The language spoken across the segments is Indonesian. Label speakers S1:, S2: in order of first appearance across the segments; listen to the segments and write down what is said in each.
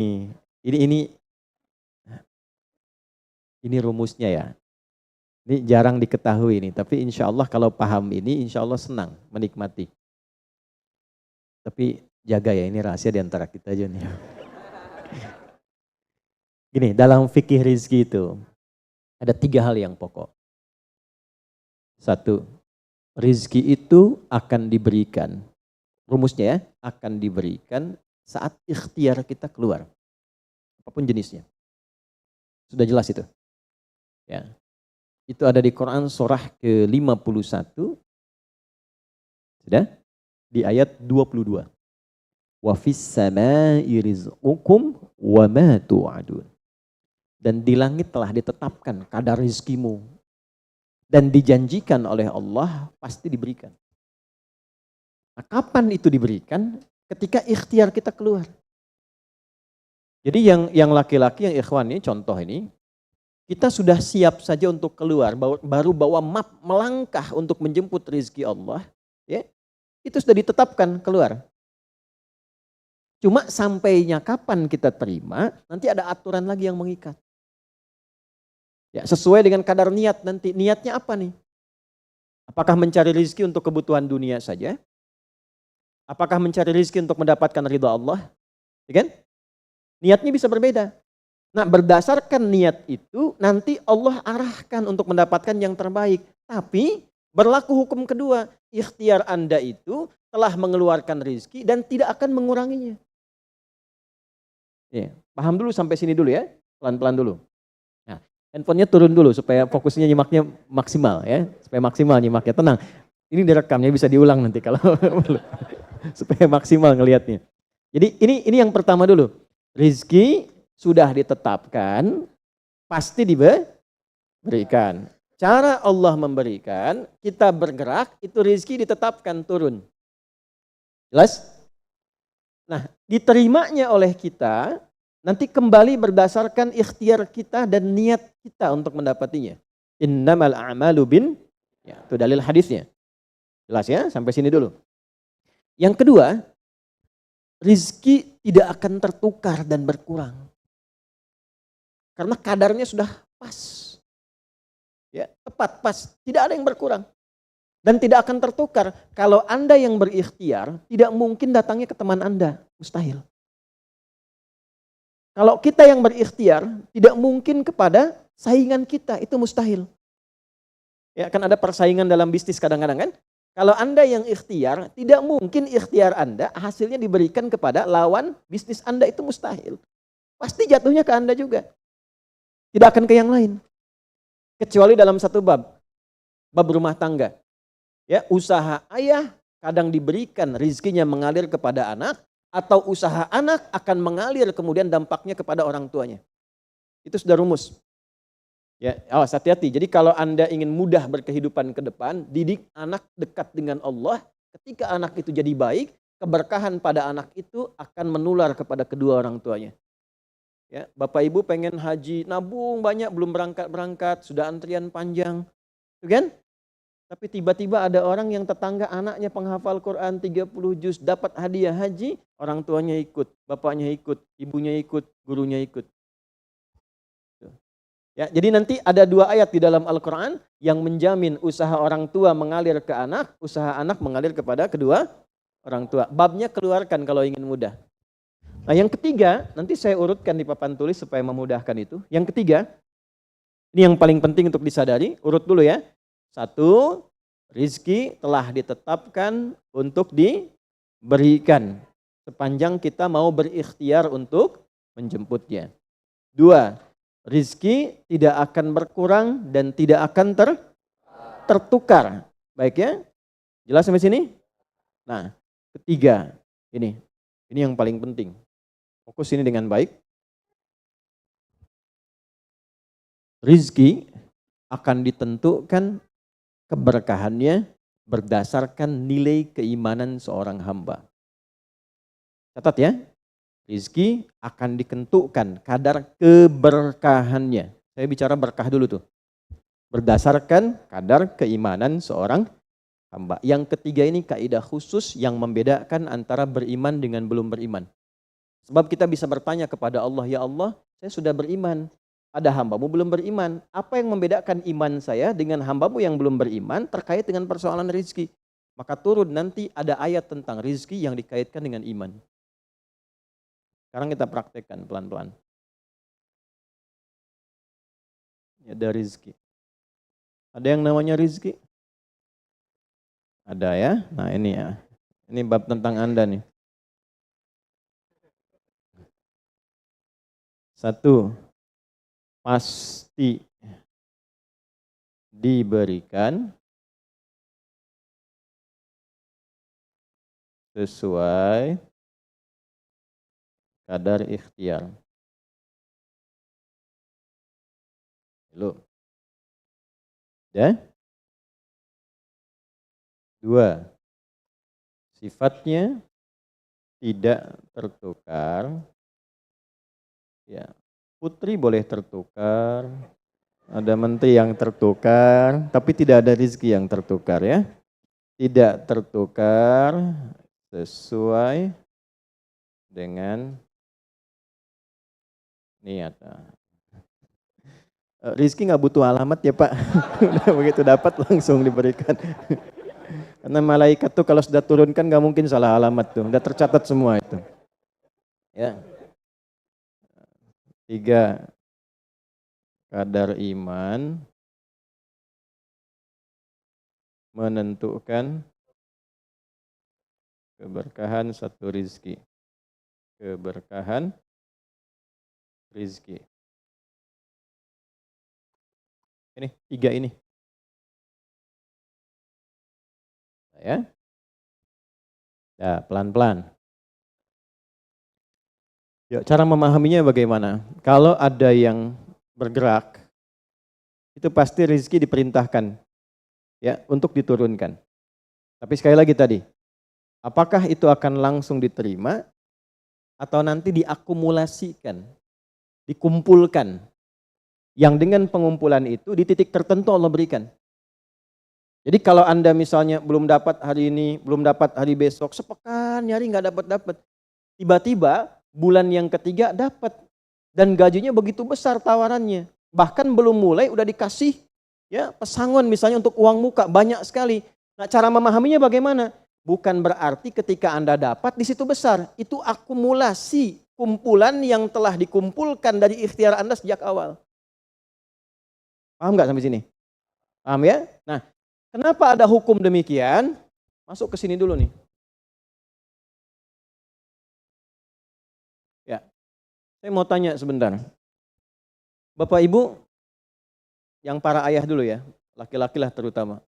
S1: Ini ini rumusnya ya. Ini jarang diketahui nih, tapi insya Allah kalau paham ini, insya Allah senang menikmati. Tapi jaga ya, ini rahasia di antara kita aja nih. Gini, dalam fikih rizki itu ada 3 hal yang pokok. 1, rizki itu akan diberikan. Rumusnya ya, akan diberikan saat ikhtiar kita keluar. Apapun jenisnya. Sudah jelas itu. Ya. Itu ada di Quran surah ke-51. Sudah? Di ayat 22. Wa fis samaa'i rizqukum wa ma tu'adun. Dan di langit telah ditetapkan kadar rizkimu. Dan dijanjikan oleh Allah pasti diberikan. Nah, kapan itu diberikan? Ketika ikhtiar kita keluar. Jadi yang laki-laki, yang ikhwan ini, contoh ini, kita sudah siap saja untuk keluar, baru bawa map melangkah untuk menjemput rezeki Allah, ya, itu sudah ditetapkan keluar. Cuma sampainya kapan kita terima, nanti ada aturan lagi yang mengikat. Ya, sesuai dengan kadar niat nanti. Niatnya apa nih? Apakah mencari rezeki untuk kebutuhan dunia saja? Apakah mencari rezeki untuk mendapatkan ridha Allah? Ya kan? Niatnya bisa berbeda. Nah, berdasarkan niat itu nanti Allah arahkan untuk mendapatkan yang terbaik. Tapi berlaku hukum kedua, ikhtiar Anda itu telah mengeluarkan rezeki dan tidak akan menguranginya. Ya, paham dulu sampai sini dulu ya, pelan-pelan dulu. Nah, handphonenya turun dulu supaya fokusnya nyimaknya maksimal ya, supaya maksimal nyimaknya. Tenang, ini direkamnya bisa diulang nanti kalau supaya maksimal ngelihatnya. Jadi ini yang pertama dulu, rezeki sudah ditetapkan, pasti diberikan. Cara Allah memberikan, kita bergerak, itu rezeki ditetapkan turun. Jelas? Nah, diterimanya oleh kita, nanti kembali berdasarkan ikhtiar kita dan niat kita untuk mendapatinya. Innamal a'malu ya, itu dalil hadisnya. Jelas ya? Sampai sini dulu. Yang kedua, rezeki tidak akan tertukar dan berkurang. Karena kadarnya sudah pas. Ya, tepat, pas. Tidak ada yang berkurang. Dan tidak akan tertukar. Kalau Anda yang berikhtiar, tidak mungkin datangnya ke teman Anda. Mustahil. Kalau kita yang berikhtiar, tidak mungkin kepada saingan kita. Itu mustahil. Ya, kan ada persaingan dalam bisnis kadang-kadang kan. Kalau Anda yang ikhtiar, tidak mungkin ikhtiar Anda hasilnya diberikan kepada lawan bisnis Anda. Itu mustahil. Pasti jatuhnya ke Anda juga. Tidak akan ke yang lain. Kecuali dalam satu bab rumah tangga. Ya, usaha ayah kadang diberikan rezekinya mengalir kepada anak, atau usaha anak akan mengalir kemudian dampaknya kepada orang tuanya. Itu sudah rumus. Ya, awas hati-hati. Jadi kalau Anda ingin mudah berkehidupan ke depan, didik anak dekat dengan Allah. Ketika anak itu jadi baik, keberkahan pada anak itu akan menular kepada kedua orang tuanya. Ya, Bapak Ibu pengen haji, nabung banyak, belum berangkat, sudah antrian panjang. Kan? Tapi tiba-tiba ada orang yang tetangga anaknya penghafal Quran 30 juz, dapat hadiah haji, orang tuanya ikut, bapaknya ikut, ibunya ikut, gurunya ikut. Ya, jadi nanti ada 2 ayat di dalam Al-Quran yang menjamin usaha orang tua mengalir ke anak, usaha anak mengalir kepada kedua orang tua. Babnya keluarkan kalau ingin mudah. Nah, yang ketiga, nanti saya urutkan di papan tulis supaya memudahkan itu. Yang ketiga, ini yang paling penting untuk disadari, urut dulu ya. 1, rizki telah ditetapkan untuk diberikan sepanjang kita mau berikhtiar untuk menjemputnya. 2, rizki tidak akan berkurang dan tidak akan tertukar. Baik ya? Jelas sampai sini? Nah, ketiga, ini yang paling penting. Fokus ini dengan baik. Rizki akan ditentukan keberkahannya berdasarkan nilai keimanan seorang hamba. Catat ya, rizki akan ditentukan kadar keberkahannya. Saya bicara berkah dulu tuh. Berdasarkan kadar keimanan seorang hamba. Yang ketiga ini kaidah khusus yang membedakan antara beriman dengan belum beriman. Sebab kita bisa bertanya kepada Allah, ya Allah, saya sudah beriman. Ada hambamu belum beriman. Apa yang membedakan iman saya dengan hambamu yang belum beriman terkait dengan persoalan rizki? Maka turun nanti ada ayat tentang rizki yang dikaitkan dengan iman. Sekarang kita praktekkan pelan-pelan. Ada rizki. Ada yang namanya rizki? Ada ya. Nah ini ya. Ini bab tentang Anda nih. 1. Pasti diberikan sesuai kadar ikhtiar. Loh. Ya? 2. Sifatnya tidak tertukar. Ya, putri boleh tertukar. Ada menteri yang tertukar, tapi tidak ada rezeki yang tertukar ya. Tidak tertukar sesuai dengan niat. Rizki nggak butuh alamat ya Pak. Begitu dapat langsung diberikan. Karena malaikat tuh kalau sudah turunkan nggak mungkin salah alamat tuh. Udah tercatat semua itu. Ya. 3. Kadar iman menentukan keberkahan satu rizki. Keberkahan rizki. Ini 3 ini. Ya. Ya, pelan-pelan. Ya, cara memahaminya bagaimana? Kalau ada yang bergerak, itu pasti rezeki diperintahkan ya untuk diturunkan. Tapi sekali lagi tadi, apakah itu akan langsung diterima atau nanti diakumulasikan, dikumpulkan, yang dengan pengumpulan itu di titik tertentu Allah berikan. Jadi kalau Anda misalnya belum dapat hari ini, belum dapat hari besok, sepekan nyari nggak dapat-dapat, tiba-tiba bulan yang ketiga dapat dan gajinya begitu besar tawarannya. Bahkan belum mulai udah dikasih ya pesangon misalnya untuk uang muka banyak sekali. Nah, cara memahaminya bagaimana? Bukan berarti ketika Anda dapat di situ besar, itu akumulasi kumpulan yang telah dikumpulkan dari ikhtiar Anda sejak awal. Paham nggak sampai sini? Paham ya? Nah, kenapa ada hukum demikian? Masuk ke sini dulu nih. Ya, saya mau tanya sebentar. Bapak Ibu, yang para ayah dulu ya, laki-laki lah terutama.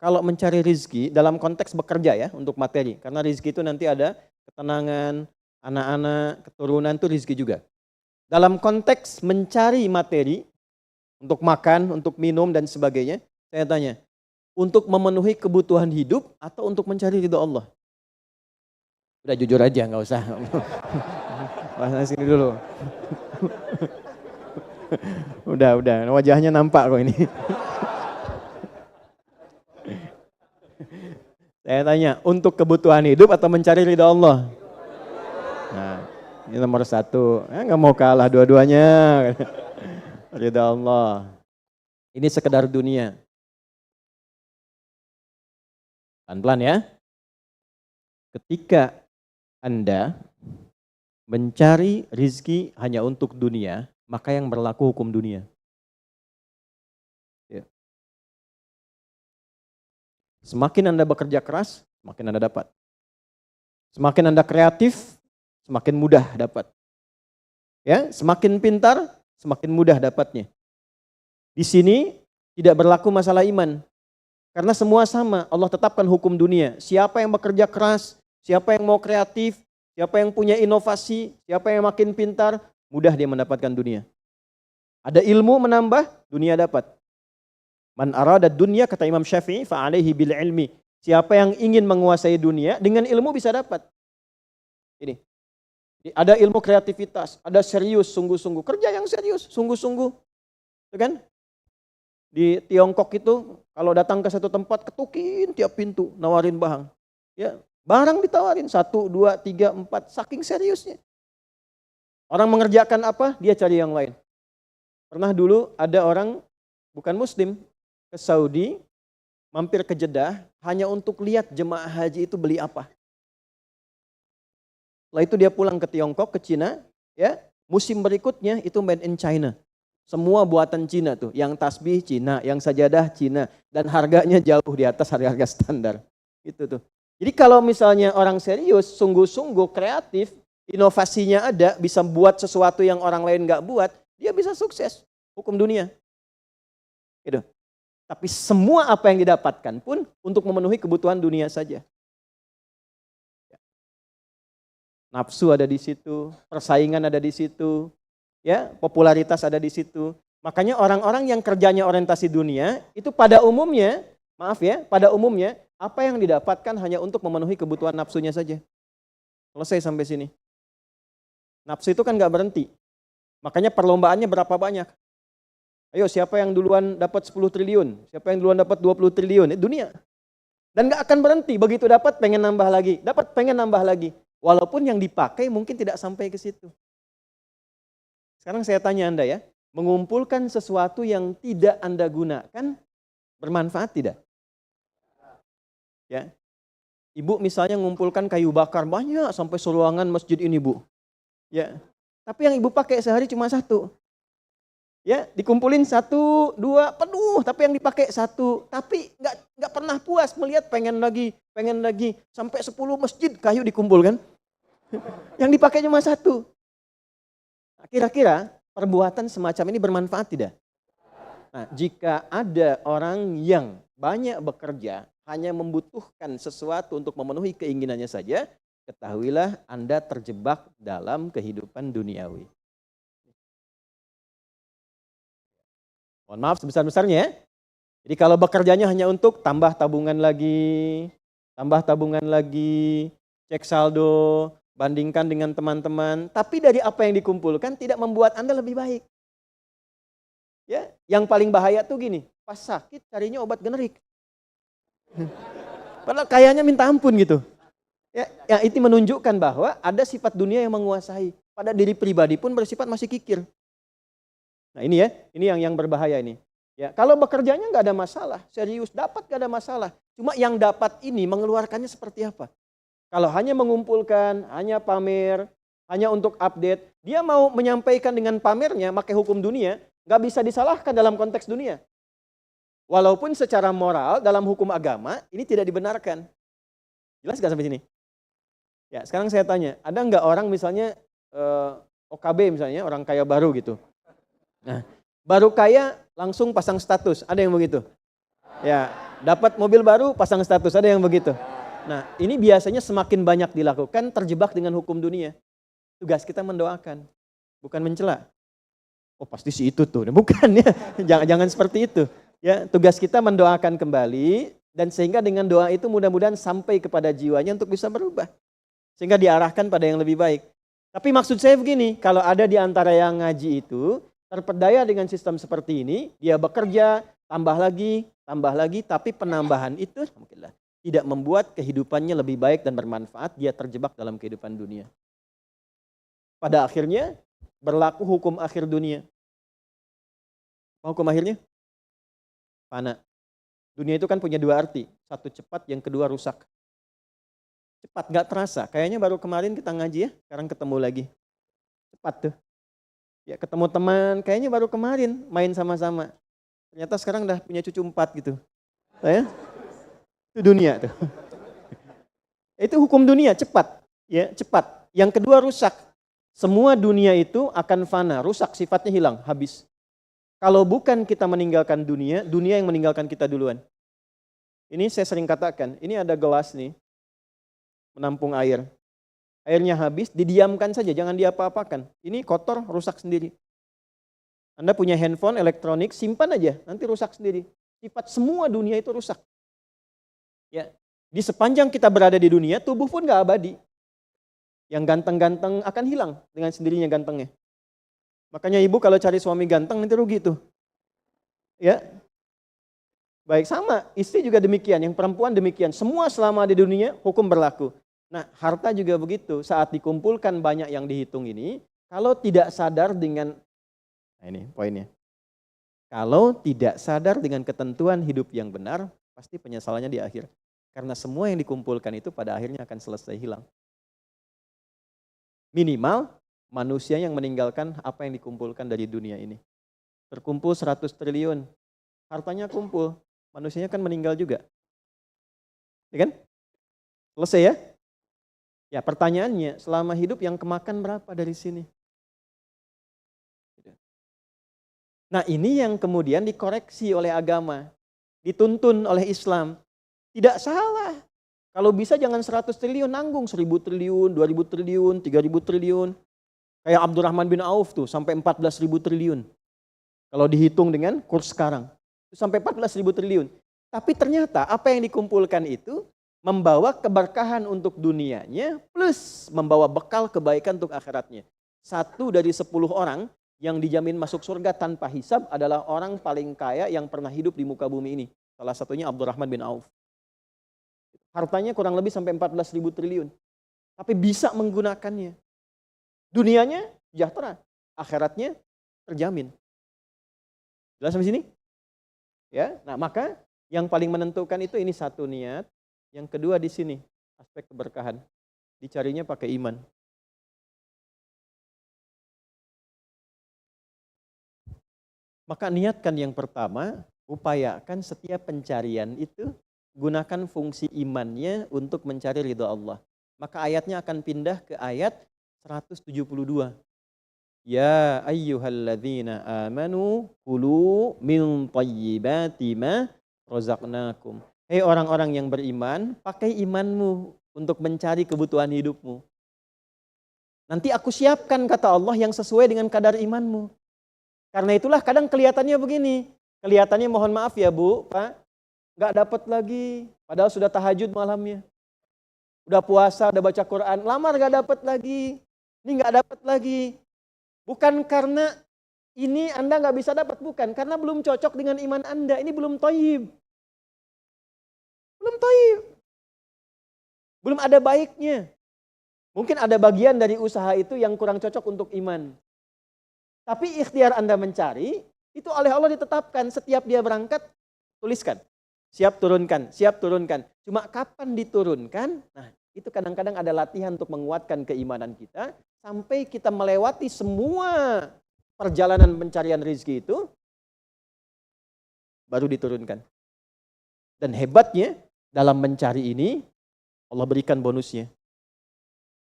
S1: Kalau mencari rizki dalam konteks bekerja ya, untuk materi. Karena rizki itu nanti ada ketenangan, anak-anak, keturunan itu rizki juga. Dalam konteks mencari materi, untuk makan, untuk minum dan sebagainya, saya tanya, untuk memenuhi kebutuhan hidup atau untuk mencari ridho Allah? Udah jujur aja, nggak usah. Bahas sini dulu. Udah, wajahnya nampak kok ini. Saya tanya, untuk kebutuhan hidup atau mencari ridha Allah? Nah, ini nomor 1. Nggak mau kalah dua-duanya. Ridha Allah. Ini sekedar dunia. Pelan-pelan ya. Ketika Anda mencari rizki hanya untuk dunia, maka yang berlaku hukum dunia. Ya. Semakin Anda bekerja keras, semakin Anda dapat. Semakin Anda kreatif, semakin mudah dapat. Ya, semakin pintar, semakin mudah dapatnya. Di sini tidak berlaku masalah iman. Karena semua sama, Allah tetapkan hukum dunia. Siapa yang bekerja keras, siapa yang mau kreatif, siapa yang punya inovasi, siapa yang makin pintar, mudah dia mendapatkan dunia. Ada ilmu menambah, dunia dapat. Man arada dunya, kata Imam Syafi'i, fa'alaihi bil ilmi. Siapa yang ingin menguasai dunia, dengan ilmu bisa dapat. Ini. Ada ilmu kreativitas, ada serius, sungguh-sungguh. Kerja yang serius, sungguh-sungguh. Itu kan? Di Tiongkok itu, kalau datang ke satu tempat, ketukin tiap pintu, nawarin barang. Ya, barang ditawarin, 1, 2, 3, 4, saking seriusnya. Orang mengerjakan apa, dia cari yang lain. Pernah dulu ada orang bukan muslim ke Saudi, mampir ke Jeddah hanya untuk lihat jemaah haji itu beli apa. Setelah itu dia pulang ke Tiongkok, ke Cina, ya. Musim berikutnya itu made in China. Semua buatan Cina tuh, yang tasbih Cina, yang sajadah Cina, dan harganya jauh di atas harga-harga standar. Itu tuh. Jadi kalau misalnya orang serius, sungguh-sungguh kreatif, inovasinya ada, bisa buat sesuatu yang orang lain nggak buat, dia bisa sukses. Hukum dunia. Gitu. Tapi semua apa yang didapatkan pun untuk memenuhi kebutuhan dunia saja. Nafsu ada di situ, persaingan ada di situ, ya, popularitas ada di situ. Makanya orang-orang yang kerjanya orientasi dunia itu pada umumnya, pada umumnya apa yang didapatkan hanya untuk memenuhi kebutuhan nafsunya saja. Selesai sampai sini. Nafsu itu kan nggak berhenti. Makanya perlombaannya berapa banyak? Ayo siapa yang duluan dapat 10 triliun? Siapa yang duluan dapat 20 triliun? Dunia. Dan nggak akan berhenti. Begitu dapat pengen nambah lagi. Dapat pengen nambah lagi. Walaupun yang dipakai mungkin tidak sampai ke situ. Sekarang saya tanya Anda ya. Mengumpulkan sesuatu yang tidak Anda gunakan bermanfaat tidak? Ya. Ibu misalnya mengumpulkan kayu bakar banyak sampai seruangan masjid ini, Bu. Ya. Tapi yang ibu pakai sehari cuma satu. Ya, dikumpulin 1, 2, penuh, tapi yang dipakai 1. Tapi nggak pernah puas melihat pengen lagi, sampai 10 masjid kayu dikumpulkan. Yang dipakai cuma 1. Kira-kira perbuatan semacam ini bermanfaat tidak? Nah, jika ada orang yang banyak bekerja, hanya membutuhkan sesuatu untuk memenuhi keinginannya saja, ketahuilah Anda terjebak dalam kehidupan duniawi. Mohon maaf sebesar-besarnya ya. Jadi kalau bekerjanya hanya untuk tambah tabungan lagi, cek saldo, bandingkan dengan teman-teman, tapi dari apa yang dikumpulkan tidak membuat Anda lebih baik. Ya, yang paling bahaya tuh gini, pas sakit carinya obat generik. Padahal kayaknya minta ampun gitu. Ya, itu menunjukkan bahwa ada sifat dunia yang menguasai. Pada diri pribadi pun bersifat masih kikir. Nah ini ya, ini yang berbahaya ini. Ya, kalau bekerjanya nggak ada masalah, serius dapat nggak ada masalah. Cuma yang dapat ini mengeluarkannya seperti apa? Kalau hanya mengumpulkan, hanya pamer, hanya untuk update, dia mau menyampaikan dengan pamernya, pakai hukum dunia, nggak bisa disalahkan dalam konteks dunia. Walaupun secara moral dalam hukum agama ini tidak dibenarkan. Jelas nggak sampai sini? Ya, sekarang saya tanya, ada nggak orang misalnya OKB misalnya, orang kaya baru gitu. Nah, baru kaya langsung pasang status, ada yang begitu? Ya, dapat mobil baru pasang status, ada yang begitu? Nah, ini biasanya semakin banyak dilakukan terjebak dengan hukum dunia. Tugas kita mendoakan, bukan mencela. Oh pasti si itu tuh, bukan ya, jangan seperti itu. Ya, tugas kita mendoakan kembali dan sehingga dengan doa itu mudah-mudahan sampai kepada jiwanya untuk bisa berubah. Sehingga diarahkan pada yang lebih baik. Tapi maksud saya begini, kalau ada di antara yang ngaji itu terpedaya dengan sistem seperti ini, dia bekerja, tambah lagi, tapi penambahan itu alhamdulillah tidak membuat kehidupannya lebih baik dan bermanfaat, dia terjebak dalam kehidupan dunia. Pada akhirnya berlaku hukum akhir dunia. Hukum akhirnya? Fana. Dunia itu kan punya 2 arti, satu cepat, yang kedua rusak. Cepat, gak terasa, kayaknya baru kemarin kita ngaji ya, sekarang ketemu lagi. Cepat tuh. Ya ketemu teman, kayaknya baru kemarin main sama-sama. Ternyata sekarang udah punya cucu 4 gitu. Ya? Itu dunia tuh. Itu hukum dunia, cepat. Ya, cepat. Yang kedua rusak. Semua dunia itu akan fana, rusak, sifatnya hilang, habis. Kalau bukan kita meninggalkan dunia, dunia yang meninggalkan kita duluan. Ini saya sering katakan, ini ada gelas nih, menampung air. Airnya habis, didiamkan saja, jangan diapa-apakan. Ini kotor, rusak sendiri. Anda punya handphone, elektronik, simpan aja, nanti rusak sendiri. Sifat semua dunia itu rusak. Ya, di sepanjang kita berada di dunia, tubuh pun gak abadi. Yang ganteng-ganteng akan hilang dengan sendirinya gantengnya. Makanya ibu kalau cari suami ganteng nanti rugi tuh. Ya, baik sama, istri juga demikian, yang perempuan demikian. Semua selama di dunia hukum berlaku. Nah, harta juga begitu. Saat dikumpulkan banyak yang dihitung ini, Kalau tidak sadar dengan, nah ini poinnya. Kalau tidak sadar dengan ketentuan hidup yang benar, pasti penyesalannya di akhir. Karena semua yang dikumpulkan itu pada akhirnya akan selesai hilang. Minimal manusia yang meninggalkan apa yang dikumpulkan dari dunia ini. Terkumpul 100 triliun, hartanya kumpul, manusianya kan meninggal juga. Ya kan? Selesai ya? Ya pertanyaannya, selama hidup yang kemakan berapa dari sini? Nah ini yang kemudian dikoreksi oleh agama, dituntun oleh Islam. Tidak salah. Kalau bisa jangan 100 triliun, nanggung 1000 triliun, 2000 triliun, 3000 triliun. Kayak Abdurrahman bin Auf tuh sampai 14.000 triliun. Kalau dihitung dengan kurs sekarang, sampai 14.000 triliun. Tapi ternyata apa yang dikumpulkan itu membawa keberkahan untuk dunianya plus membawa bekal kebaikan untuk akhiratnya. 1 dari 10 orang yang dijamin masuk surga tanpa hisab adalah orang paling kaya yang pernah hidup di muka bumi ini. Salah satunya Abdurrahman bin Auf. Hartanya kurang lebih sampai 14.000 triliun. Tapi bisa menggunakannya. Dunianya sejahtera, akhiratnya terjamin. Jelas sampai sini? Ya, nah maka yang paling menentukan itu ini satu niat, yang kedua di sini aspek keberkahan. Dicarinya pakai iman. Maka niatkan yang pertama, upayakan setiap pencarian itu gunakan fungsi imannya untuk mencari ridha Allah. Maka ayatnya akan pindah ke ayat 172. Ya ayyuhalladzina amanu kulu min thayyibati ma razaqnakum. Hei orang-orang yang beriman, pakai imanmu untuk mencari kebutuhan hidupmu. Nanti aku siapkan, kata Allah, yang sesuai dengan kadar imanmu. Karena itulah kadang kelihatannya begini. Kelihatannya mohon maaf ya Bu, Pak, nggak dapat lagi. Padahal sudah tahajud malamnya. Udah puasa, udah baca Quran, lamar nggak dapat lagi. Ini nggak dapat lagi. Bukan karena ini Anda nggak bisa dapat, bukan. Karena belum cocok dengan iman Anda. Ini belum thayyib. Belum thayyib. Belum ada baiknya. Mungkin ada bagian dari usaha itu yang kurang cocok untuk iman. Tapi ikhtiar Anda mencari, itu oleh Allah ditetapkan. Setiap dia berangkat, tuliskan. Siap turunkan, siap turunkan. Cuma kapan diturunkan? Nah, itu kadang-kadang ada latihan untuk menguatkan keimanan kita. Sampai kita melewati semua perjalanan pencarian rezeki itu, baru diturunkan. Dan hebatnya, dalam mencari ini, Allah berikan bonusnya.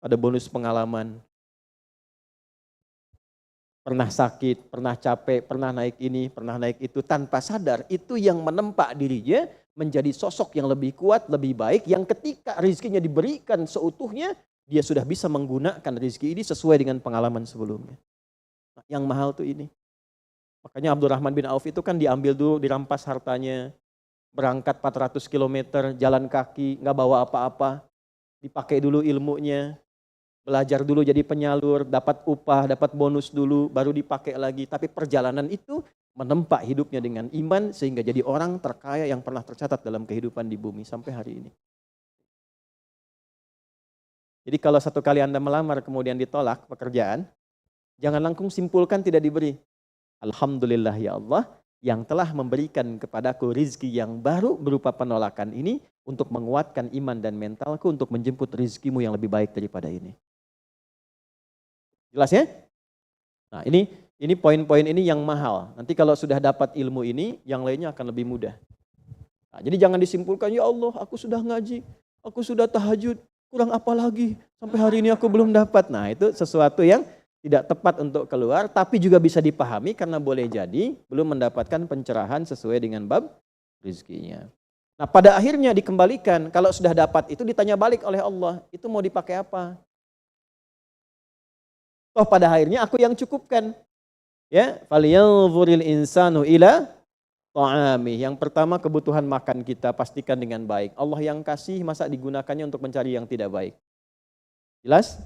S1: Ada bonus pengalaman. Pernah sakit, pernah capek, pernah naik ini, pernah naik itu, tanpa sadar itu yang menempa dirinya menjadi sosok yang lebih kuat, lebih baik, yang ketika rezekinya diberikan seutuhnya, dia sudah bisa menggunakan rezeki ini sesuai dengan pengalaman sebelumnya. Nah, yang mahal tuh ini. Makanya Abdurrahman bin Auf itu kan diambil dulu, dirampas hartanya, berangkat 400 km, jalan kaki, nggak bawa apa-apa, dipakai dulu ilmunya, belajar dulu jadi penyalur, dapat upah, dapat bonus dulu, baru dipakai lagi. Tapi perjalanan itu menempa hidupnya dengan iman sehingga jadi orang terkaya yang pernah tercatat dalam kehidupan di bumi sampai hari ini. Jadi kalau satu kali Anda melamar kemudian ditolak pekerjaan, jangan langsung simpulkan tidak diberi. Alhamdulillah ya Allah yang telah memberikan kepadaku rizki yang baru berupa penolakan ini untuk menguatkan iman dan mentalku untuk menjemput rizkimu yang lebih baik daripada ini. Jelas ya? Nah ini poin-poin ini yang mahal. Nanti kalau sudah dapat ilmu ini, yang lainnya akan lebih mudah. Nah, jadi jangan disimpulkan, ya Allah aku sudah ngaji, aku sudah tahajud, kurang apa lagi? Sampai hari ini aku belum dapat. Nah itu sesuatu yang tidak tepat untuk keluar, tapi juga bisa dipahami karena boleh jadi belum mendapatkan pencerahan sesuai dengan bab rizkinya. Nah pada akhirnya dikembalikan, kalau sudah dapat itu ditanya balik oleh Allah, itu mau dipakai apa? Toh pada akhirnya aku yang cukupkan. Ya, falyanzuril insanu ila ta'ami. Yang pertama kebutuhan makan kita pastikan dengan baik. Allah yang kasih, masa digunakannya untuk mencari yang tidak baik. Jelas?